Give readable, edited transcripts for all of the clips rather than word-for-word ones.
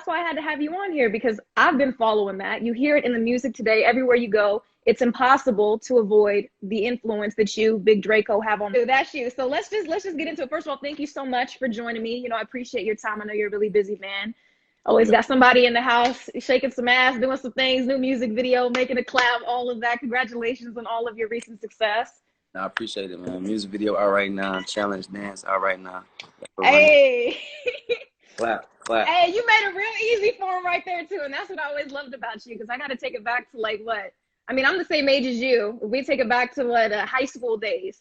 that's why I had to have you on here, because I've been following that. You hear it in the music today, everywhere you go. It's impossible to avoid the influence that you, Big Draco, have on. That's you. So let's just get into it. First of all, thank you so much for joining me. You know, I appreciate your time. I know you're a really busy man. Always got somebody in the house shaking some ass, doing some things, new music video, making a collab, all of that. Congratulations on all of your recent success. I appreciate it, man. Music video out right now. Challenge dance out right now. Hey. Clap, clap. Hey, you made it real easy for him right there, too. And that's what I always loved about you, because I got to take it back to, like, what? I mean, I'm the same age as you. We take it back to, what, high school days.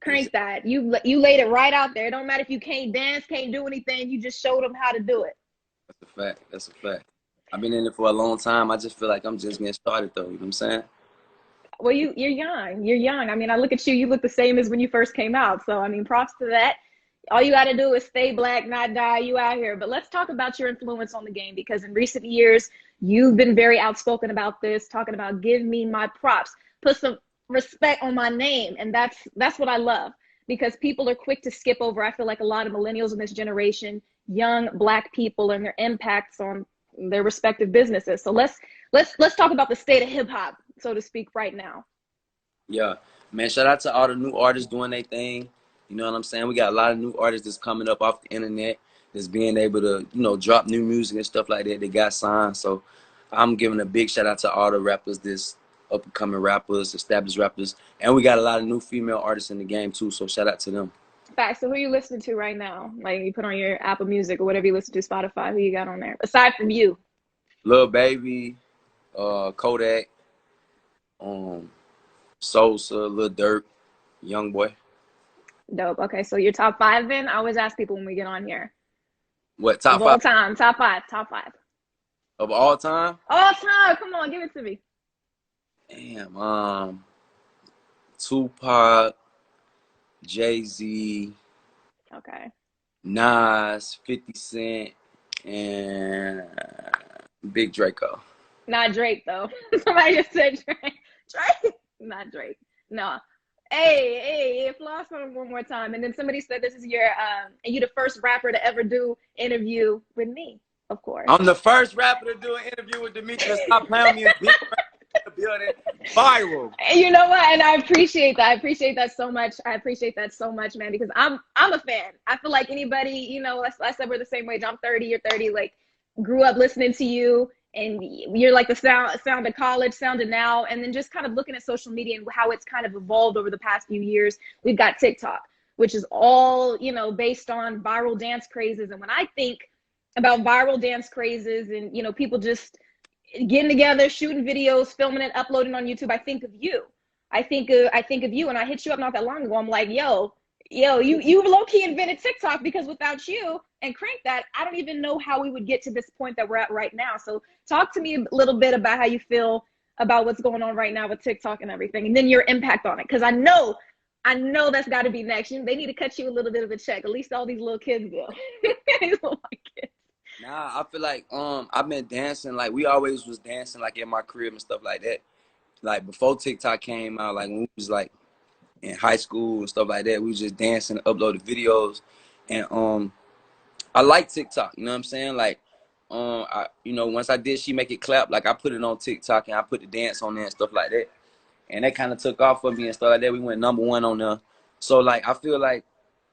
Crank that. You laid it right out there. It don't matter if you can't dance, can't do anything. You just showed them how to do it. That's a fact. That's a fact. I've been in it for a long time. I just feel like I'm just getting started, though. You know what I'm saying? Well, you're young. You're young. I mean, I look at you. You look the same as when you first came out. So, I mean, props to that. All you got to do is stay black, not die. You out here. But let's talk about your influence on the game, because in recent years, you've been very outspoken about this, talking about give me my props, put some respect on my name. And that's what I love, because people are quick to skip over. I feel like a lot of millennials in this generation, young black people, and their impacts on their respective businesses. So let's talk about the state of hip hop, so to speak, right now. Yeah, man, shout out to all the new artists doing their thing. You know what I'm saying? We got a lot of new artists that's coming up off the internet, that's being able to, you know, drop new music and stuff like that. They got signed. So I'm giving a big shout out to all the rappers, this up and coming rappers, established rappers. And we got a lot of new female artists in the game too. So shout out to them. Fact. So who are you listening to right now? Like, you put on your Apple Music or whatever you listen to, Spotify, who you got on there? Aside from you. Lil Baby, Kodak, Soulja, Lil Durk, Young Boy. Dope. Okay, so your top 5 then? I always ask people when we get on here. What, top 5? Of all time. Top 5. Top 5. Of all time? All time. Come on, give it to me. Damn. Tupac, Jay-Z. Okay. Nas, 50 Cent, and Big Draco. Not Drake, though. Somebody just said Drake. Drake? Not Drake. No. Hey, floss on him one more time. And then somebody said this is your, and you the first rapper to ever do interview with me, of course. I'm the first rapper to do an interview with Demetria. Stop playing me. Building viral. And you know what? And I appreciate that. I appreciate that so much. I appreciate that so much, man, because I'm a fan. I feel like anybody, you know, I said we're the same age. I'm 30, you're 30, like, grew up listening to you, and you're like the sound of college, sound of now, and then just kind of looking at social media and how it's kind of evolved over the past few years. We've got TikTok, which is all, you know, based on viral dance crazes. And when I think about viral dance crazes and, you know, people just getting together, shooting videos, filming it, uploading on YouTube, I think of you. I think of you, and I hit you up not that long ago. I'm like, yo, you low-key invented TikTok, because without you and Crank That, I don't even know how we would get to this point that we're at right now. So talk to me a little bit about how you feel about what's going on right now with TikTok and everything, and then your impact on it, because I know that's got to be next. They need to cut you a little bit of a check. At least all these little kids do. These little kids. Nah, I feel like I've been dancing, like we always was dancing like in my crib and stuff like that. Like before TikTok came out, like when we was like in high school and stuff like that, we was just dancing, uploaded videos. And I like TikTok, you know what I'm saying? Like you know, once I did She Make It Clap, like I put it on TikTok and I put the dance on there and stuff like that. And that kind of took off for me and stuff like that. We went #1 on there. So like I feel like,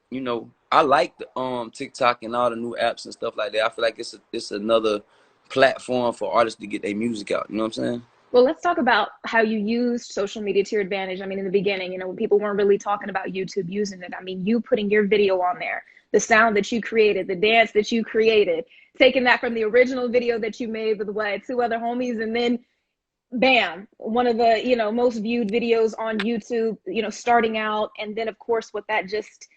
you know, I like the TikTok and all the new apps and stuff like that. I feel like it's another platform for artists to get their music out. You know what I'm saying? Well, let's talk about how you used social media to your advantage. I mean, in the beginning, you know, when people weren't really talking about YouTube using it. I mean, you putting your video on there, the sound that you created, the dance that you created, taking that from the original video that you made with what, 2 other homies, and then bam, one of the, you know, most viewed videos on YouTube, you know, starting out. And then of course what that just,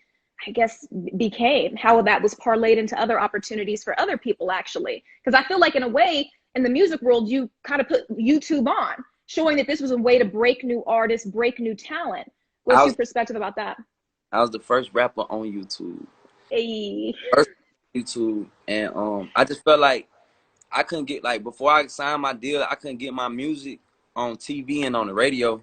I guess, became, how that was parlayed into other opportunities for other people, actually. Because I feel like in a way, in the music world, you kind of put YouTube on, showing that this was a way to break new artists, break new talent. What's your perspective about that? I was the first rapper on YouTube. Hey. First YouTube. And I just felt like I couldn't get, like, before I signed my deal, I couldn't get my music on TV and on the radio.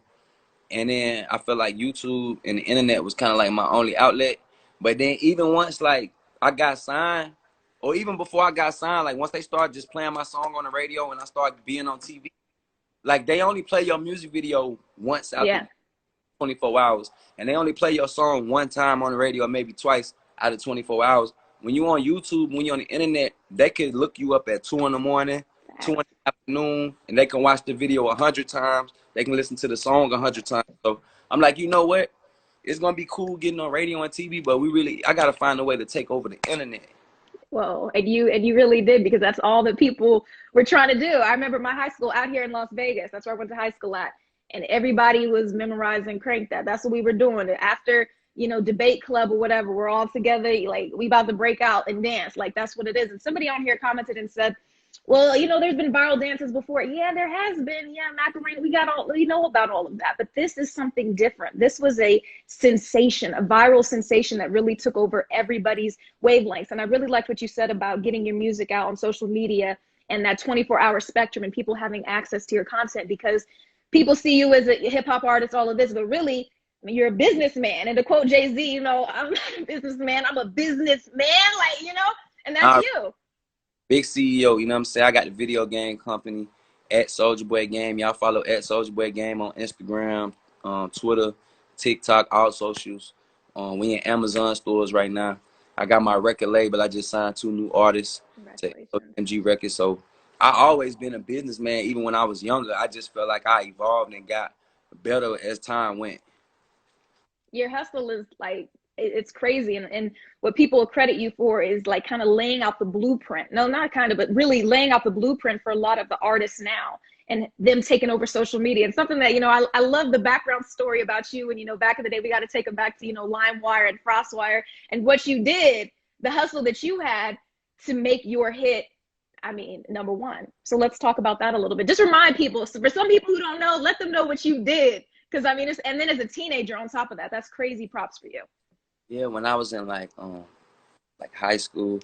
And then I felt like YouTube and the internet was kind of like my only outlet. But then even once, like, I got signed, or even before I got signed, like once they start just playing my song on the radio and I start being on TV, like they only play your music video once out the Yeah. 24 hours, and they only play your song one time on the radio, or maybe twice out of 24 hours. When you on YouTube, when you're on the internet, they could look you up at 2 in the morning, 2 in Facts. the afternoon, and they can watch the video 100 times. They can listen to the song 100 times. So I'm like, you know what? It's gonna be cool getting on radio and TV, but I gotta find a way to take over the internet. Well, and you really did, because that's all that people were trying to do. I remember my high school out here in Las Vegas. That's where I went to high school at, and everybody was memorizing Crank That. That's what we were doing. After, debate club or whatever, we're all together, like we about to break out and dance. Like that's what it is. And somebody on here commented and said, well, there's been viral dances before. Yeah, there has been. Yeah, Macarena, we know about all of that. But this is something different. This was a sensation, a viral sensation that really took over everybody's wavelengths. And I really liked what you said about getting your music out on social media and that 24-hour spectrum and people having access to your content, because people see you as a hip hop artist, all of this, but really, I mean, you're a businessman. And to quote Jay-Z, I'm not a businessman, I'm a businessman, and that's you. Big CEO, you know what I'm saying? I got the video game company at Soulja Boy Game. Y'all follow at Soulja Boy Game on Instagram, Twitter, TikTok, all socials. We in Amazon stores right now. I got my record label. I just signed 2 new artists to Congratulations. MG Records. So I always been a businessman. Even when I was younger, I just felt like I evolved and got better as time went. Your hustle is like, it's crazy. And what people credit you for is like kind of laying out the blueprint. No, not kind of, but really laying out the blueprint for a lot of the artists now, and them taking over social media. And something that, I love the background story about you. And, back in the day, we got to take them back to, LimeWire and FrostWire and what you did, the hustle that you had to make your hit. I mean, #1. So let's talk about that a little bit. Just remind people. So for some people who don't know, let them know what you did. Because I mean, and then as a teenager on top of that, that's crazy props for you. Yeah, when I was in like high school,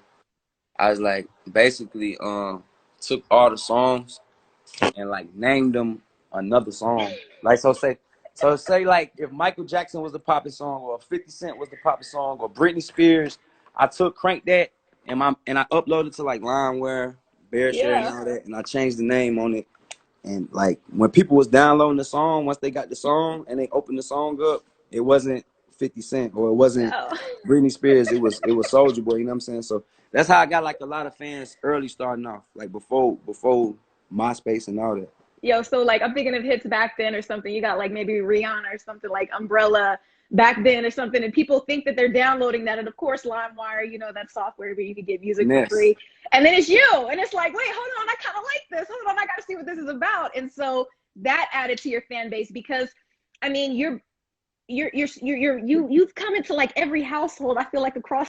I was like basically took all the songs and like named them another song. Like say like if Michael Jackson was the popping song, or 50 Cent was the popping song, or Britney Spears, I took Crank That and I uploaded to like LimeWire, Bearshare and Yeah. all that, and I changed the name on it. And like when people was downloading the song, once they got the song and they opened the song up, it wasn't 50 Cent or it wasn't No. Britney Spears. It was Soulja Boy. You know what I'm saying? So that's how I got like a lot of fans early starting off, like before MySpace and all that. Yo, so like I'm thinking of hits back then or something. You got like maybe Rihanna or something like Umbrella back then or something, and people think that they're downloading that. And of course, LimeWire, that software where you can get music for free. And then it's you, and it's like, wait, hold on, I kind of like this. Hold on, I got to see what this is about. And so that added to your fan base, because I mean, you've come into like every household, I feel like, across